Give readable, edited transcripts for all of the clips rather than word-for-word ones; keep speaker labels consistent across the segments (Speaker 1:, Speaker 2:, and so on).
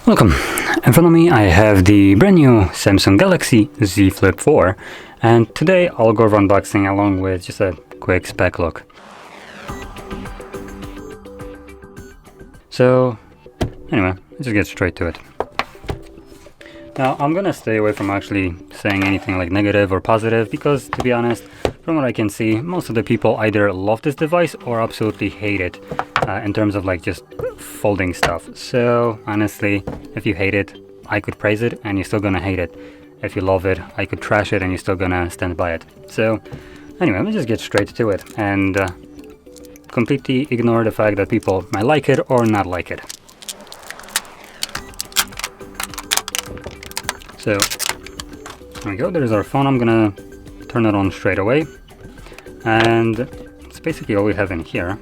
Speaker 1: Welcome. In front of me I have the brand new Samsung Galaxy Z Flip4, and today I'll go over unboxing along with just a quick spec look. So anyway, let's just get straight to it. Now I'm gonna stay away from actually saying anything like negative or positive because, to be honest, from what I can see, most of the people either love this device or absolutely hate it in terms of like just folding stuff. So honestly, if you hate it, I could praise it and you're still gonna hate it. If you love it, I could trash it and you're still gonna stand by it. So anyway, let's just get straight to it and completely ignore the fact that people might like it or not like it. So there we go, there's our phone. I'm gonna turn it on straight away, and it's basically all we have in here.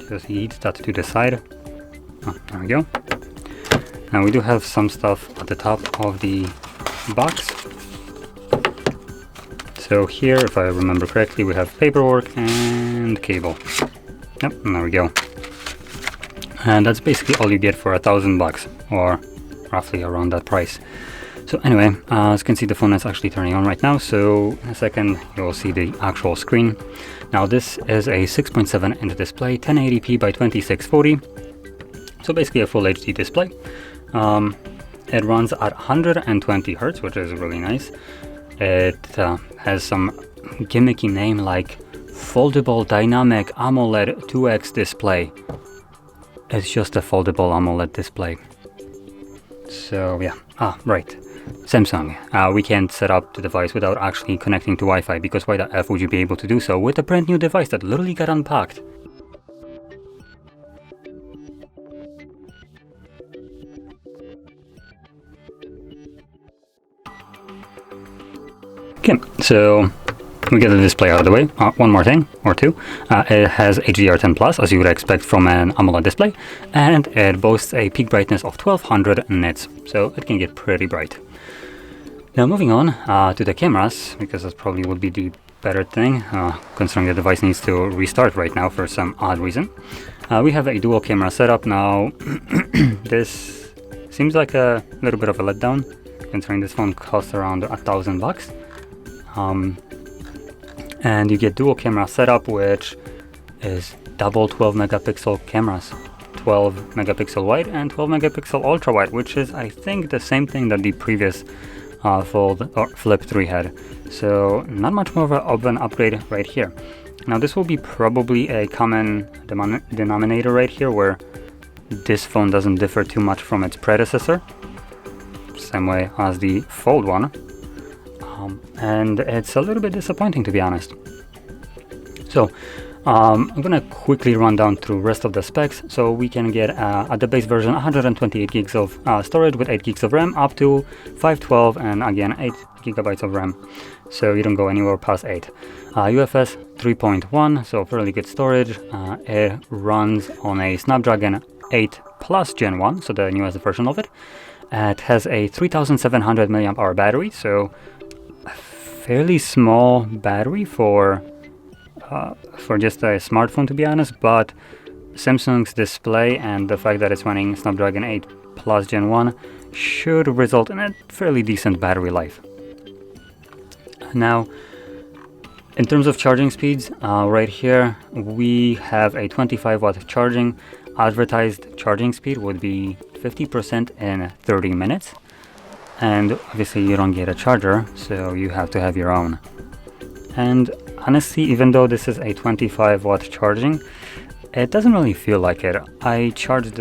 Speaker 1: Just yeet that to the side. Oh, there we go. Now we do have some stuff at the top of the box. So here, if I remember correctly, we have paperwork and cable. Yep, and there we go. And that's basically all you get for $1,000, or roughly around that price. So anyway, as you can see, the phone is actually turning on right now, so in a second you will see the actual screen. Now this is a 6.7 inch display, 1080p by 2640, so basically a full HD display. It runs at 120 Hz, which is really nice. It has some gimmicky name like Foldable Dynamic AMOLED 2X display. It's just a foldable AMOLED display. So yeah, right. Samsung, we can't set up the device without actually connecting to Wi-Fi, because why the F would you be able to do so with a brand new device that literally got unpacked? Okay, so we get the display out of the way. One more thing, or two. It has HDR10+, as you would expect from an AMOLED display, and it boasts a peak brightness of 1200 nits, so it can get pretty bright. Now moving on to the cameras, because that probably would be the better thing, considering the device needs to restart right now for some odd reason. We have a dual camera setup now. This seems like a little bit of a letdown, considering this phone costs around $1,000. And you get dual camera setup, which is double 12 megapixel cameras, 12 megapixel wide and 12 megapixel ultra wide, which is, I think, the same thing that the previous Fold or Flip 3 had. So not much more of an upgrade right here. Now this will be probably a common denominator right here, where this phone doesn't differ too much from its predecessor, same way as the Fold one. And it's a little bit disappointing, to be honest. So I'm gonna quickly run down through the rest of the specs. So we can get at the base version 128 gigs of storage with 8 gigs of RAM, up to 512 and again 8 gigabytes of RAM, so you don't go anywhere past 8. UFS 3.1, so fairly good storage. It runs on a Snapdragon 8 Plus Gen 1, so the newest version of it. It has a 3700 mAh battery, so a fairly small battery for just a smartphone, to be honest, but Samsung's display and the fact that it's running Snapdragon 8 Plus Gen 1 should result in a fairly decent battery life. Now, in terms of charging speeds, right here we have a 25-watt charging. Advertised charging speed would be 50% in 30 minutes. And obviously you don't get a charger, so you have to have your own. And honestly, even though this is a 25-watt charging, it doesn't really feel like it. I charged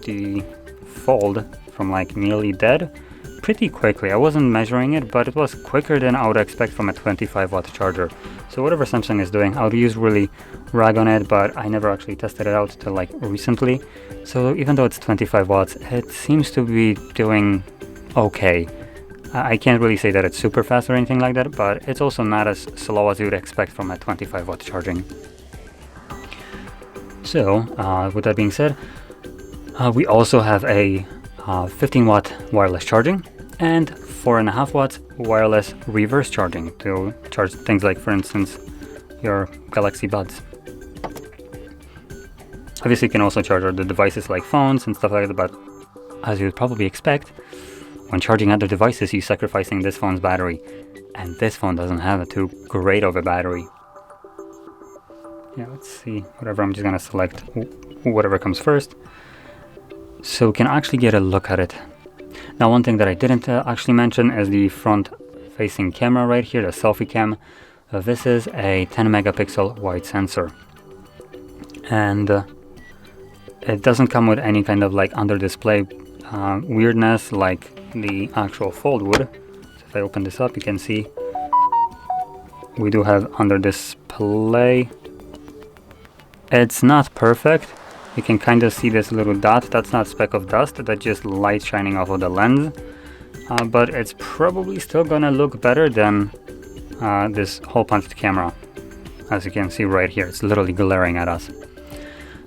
Speaker 1: the Fold from like nearly dead pretty quickly. I wasn't measuring it, but it was quicker than I would expect from a 25-watt charger. So whatever Samsung is doing, I would usually rag on it, but I never actually tested it out till like recently. So even though it's 25 watts, it seems to be doing okay. I can't really say that it's super fast or anything like that, but it's also not as slow as you would expect from a 25-watt charging. So with that being said, we also have a 15-watt wireless charging and 4.5 watts wireless reverse charging to charge things like, for instance, your Galaxy Buds. Obviously you can also charge other devices like phones and stuff like that, but as you'd probably expect, when charging other devices, you're sacrificing this phone's battery. And this phone doesn't have too great of a battery. Yeah, let's see. Whatever, I'm just gonna select whatever comes first, so we can actually get a look at it. Now, one thing that I didn't actually mention is the front-facing camera right here, the selfie cam. This is a 10 megapixel wide sensor. And it doesn't come with any kind of like under-display weirdness like the actual Fold would. So if I open this up, you can see we do have under-display. It's not perfect. You can kind of see this little dot. That's not a speck of dust, that's just light shining off of the lens. But it's probably still gonna look better than this hole-punched camera. As you can see right here, it's literally glaring at us.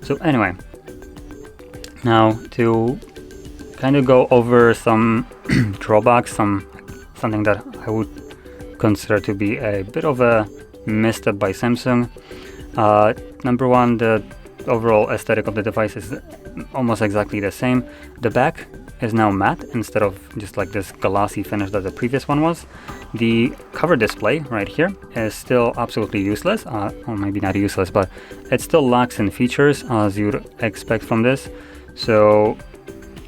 Speaker 1: So anyway, now to kind of go over some drawbacks, something that I would consider to be a bit of a misstep by Samsung. Number one, the overall aesthetic of the device is almost exactly the same. The back is now matte instead of just like this glossy finish that the previous one was. The cover display right here is still absolutely useless, or maybe not useless, but it still lacks in features as you'd expect from this. So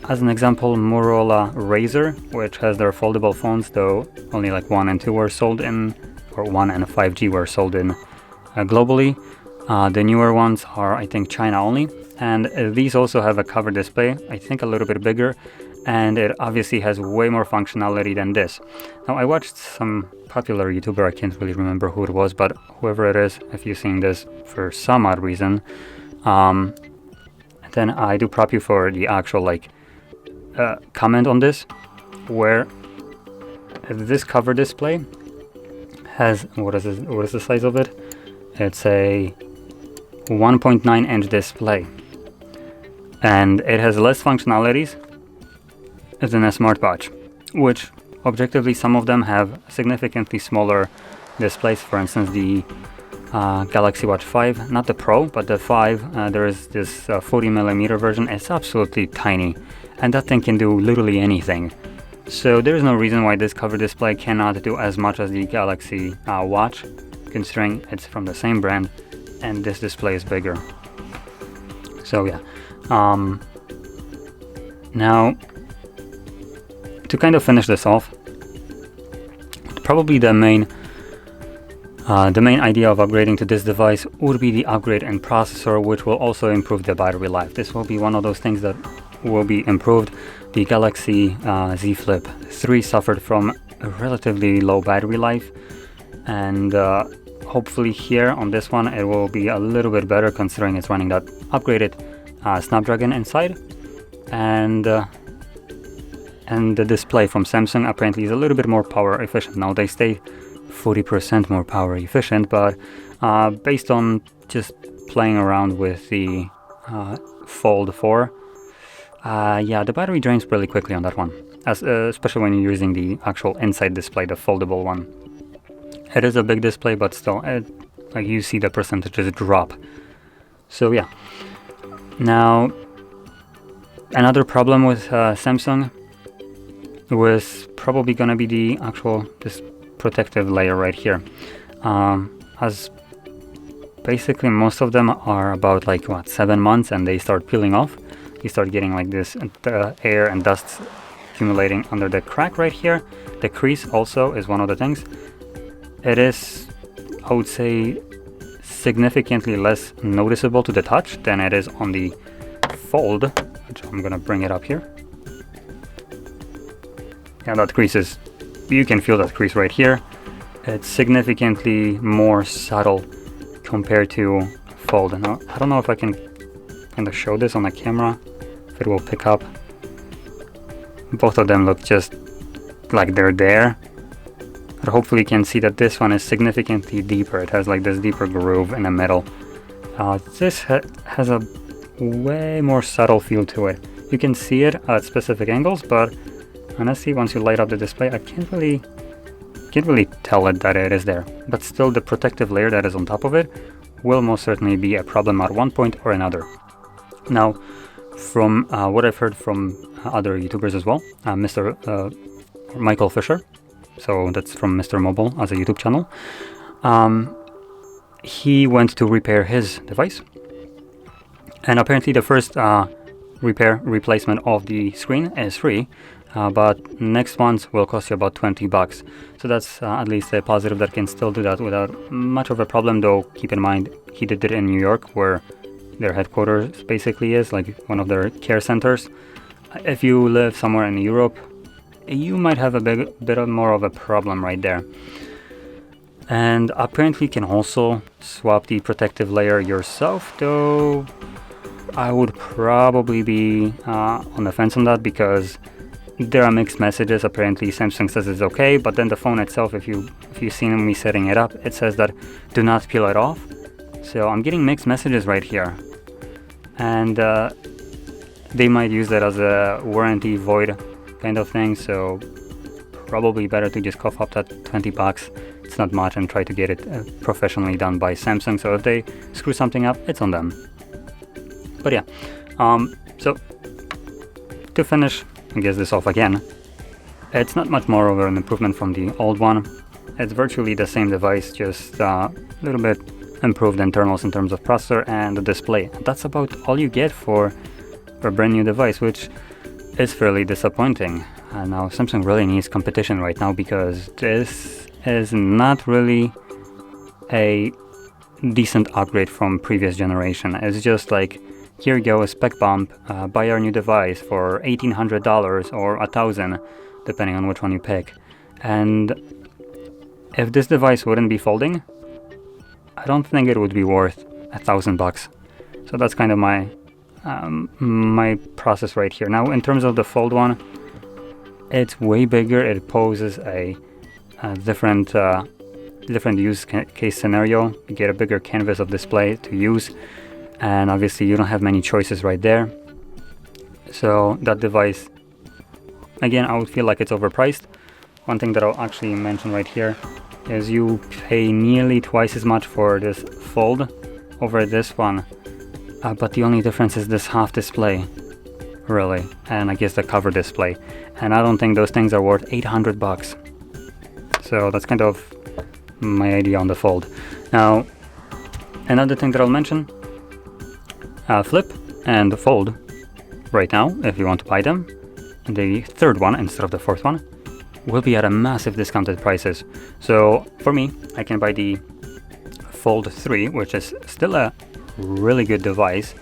Speaker 1: as an example, Motorola Razr, which has their foldable phones, though only like 1 and 2 were sold in, or 1 and 5G were sold in globally. The newer ones are, I think, China only, and these also have a cover display, I think a little bit bigger, and it obviously has way more functionality than this. Now, I watched some popular YouTuber, I can't really remember who it was, but whoever it is, if you're seeing this for some odd reason, then I do prop you for the actual like comment on this, where this cover display has, what is the size of it? It's a 1.9 inch display, and it has less functionalities than a smartwatch, which objectively some of them have significantly smaller displays. For instance, the Galaxy Watch 5, not the Pro, but the 5, there is this 40mm version. It's absolutely tiny, and that thing can do literally anything. So there's no reason why this cover display cannot do as much as the Galaxy Watch, considering it's from the same brand and this display is bigger. So yeah, now to kind of finish this off, probably the main idea of upgrading to this device would be the upgrade in processor, which will also improve the battery life. This will be one of those things that will be improved. The Galaxy Z Flip4 suffered from a relatively low battery life, and hopefully here on this one it will be a little bit better, considering it's running that upgraded Snapdragon inside, and the display from Samsung apparently is a little bit more power efficient. Now they stay 40% more power efficient, but based on just playing around with the Fold 4, yeah, the battery drains really quickly on that one, especially when you're using the actual inside display, the foldable one. It is a big display, but still, like you see the percentages drop. So yeah. Now, another problem with Samsung was probably gonna be the actual this protective layer right here, as basically most of them are about like 7 months, and they start peeling off. You start getting like this air and dust accumulating under the crack right here. The crease also is one of the things. It is, I would say, significantly less noticeable to the touch than it is on the Fold, which I'm gonna bring it up here. Yeah, that crease is, you can feel that crease right here. It's significantly more subtle compared to Fold. Now, I don't know if I can kind of show this on the camera, if it will pick up. Both of them look just like they're there. But hopefully you can see that this one is significantly deeper. It has like this deeper groove in the middle. This has a way more subtle feel to it. You can see it at specific angles, but honestly, once you light up the display, I can't really tell it that it is there. But still, the protective layer that is on top of it will most certainly be a problem at one point or another. Now, from what I've heard from other YouTubers as well. Mr. Michael Fisher, so that's from Mr. Mobile as a YouTube channel. He went to repair his device, and apparently the first replacement of the screen is free, but next ones will cost you about $20. So that's at least a positive that can still do that without much of a problem, though keep in mind he did it in New York, where their headquarters basically is, like one of their care centers. If you live somewhere in Europe, you might have a bit more of a problem right there. And apparently you can also swap the protective layer yourself, though I would probably be on the fence on that, because there are mixed messages. Apparently Samsung says it's okay, but then the phone itself, if you've seen me setting it up, it says that do not peel it off. So I'm getting mixed messages right here, and they might use that as a warranty void kind of thing, so probably better to just cough up that $20. It's not much, and try to get it professionally done by Samsung. So if they screw something up, it's on them. But yeah, so to finish, I guess this off again, it's not much more of an improvement from the old one. It's virtually the same device, just a little bit improved internals in terms of processor and the display. That's about all you get for a brand new device, which is fairly disappointing. Now Samsung really needs competition right now, because this is not really a decent upgrade from previous generation. It's just like, here you go, a spec bump, buy our new device for $1,800 or $1,000, depending on which one you pick. And if this device wouldn't be folding, I don't think it would be worth $1,000. So that's kind of my my process right here. Now in terms of the Fold one, it's way bigger. It poses a different use case scenario. You get a bigger canvas of display to use, and obviously you don't have many choices right there. So that device, again, I would feel like it's overpriced. One thing that I'll actually mention right here is you pay nearly twice as much for this Fold over this one, but the only difference is this half display, really, and I guess the cover display, and I don't think those things are worth $800. So that's kind of my idea on the Fold. Now, another thing that I'll mention, Flip and Fold right now, if you want to buy them, the third one instead of the fourth one will be at a massive discounted prices. So for me, I can buy the Fold 3, which is still a really good device,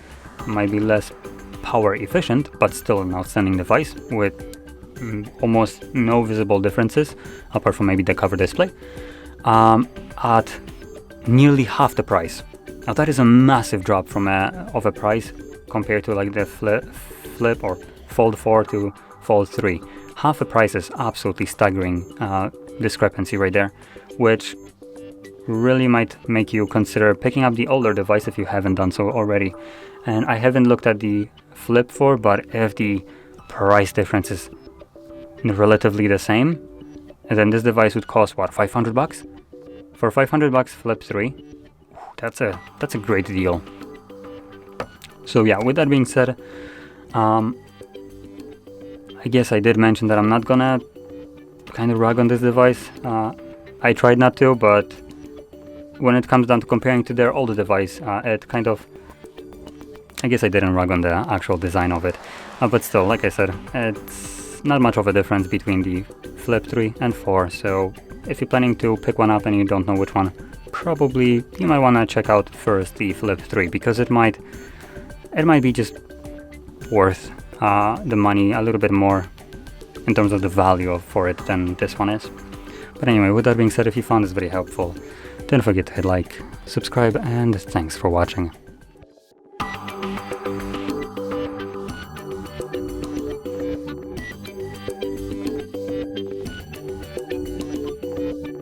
Speaker 1: might be less power efficient, but still an outstanding device with almost no visible differences apart from maybe the cover display, at nearly half the price. Now that is a massive drop from of a price compared to like the Flip or Fold 4 to Fold 3. Half the price is absolutely staggering discrepancy right there, which really might make you consider picking up the older device if you haven't done so already. And I haven't looked at the Flip 4, but if the price difference is relatively the same, and then this device would cost what, $500? For $500 Flip 3, that's a great deal. So yeah, with that being said, I guess I did mention that I'm not gonna kind of rag on this device. I tried not to, but when it comes down to comparing to their older device, it kind of, I guess I didn't rag on the actual design of it. But still, like I said, it's not much of a difference between the Flip 3 and 4. So if you're planning to pick one up and you don't know which one, probably you might want to check out first the Flip 3, because it might be just worth the money a little bit more in terms of the value for it than this one is. But anyway, with that being said, if you found this very helpful, don't forget to hit like, subscribe, and thanks for watching.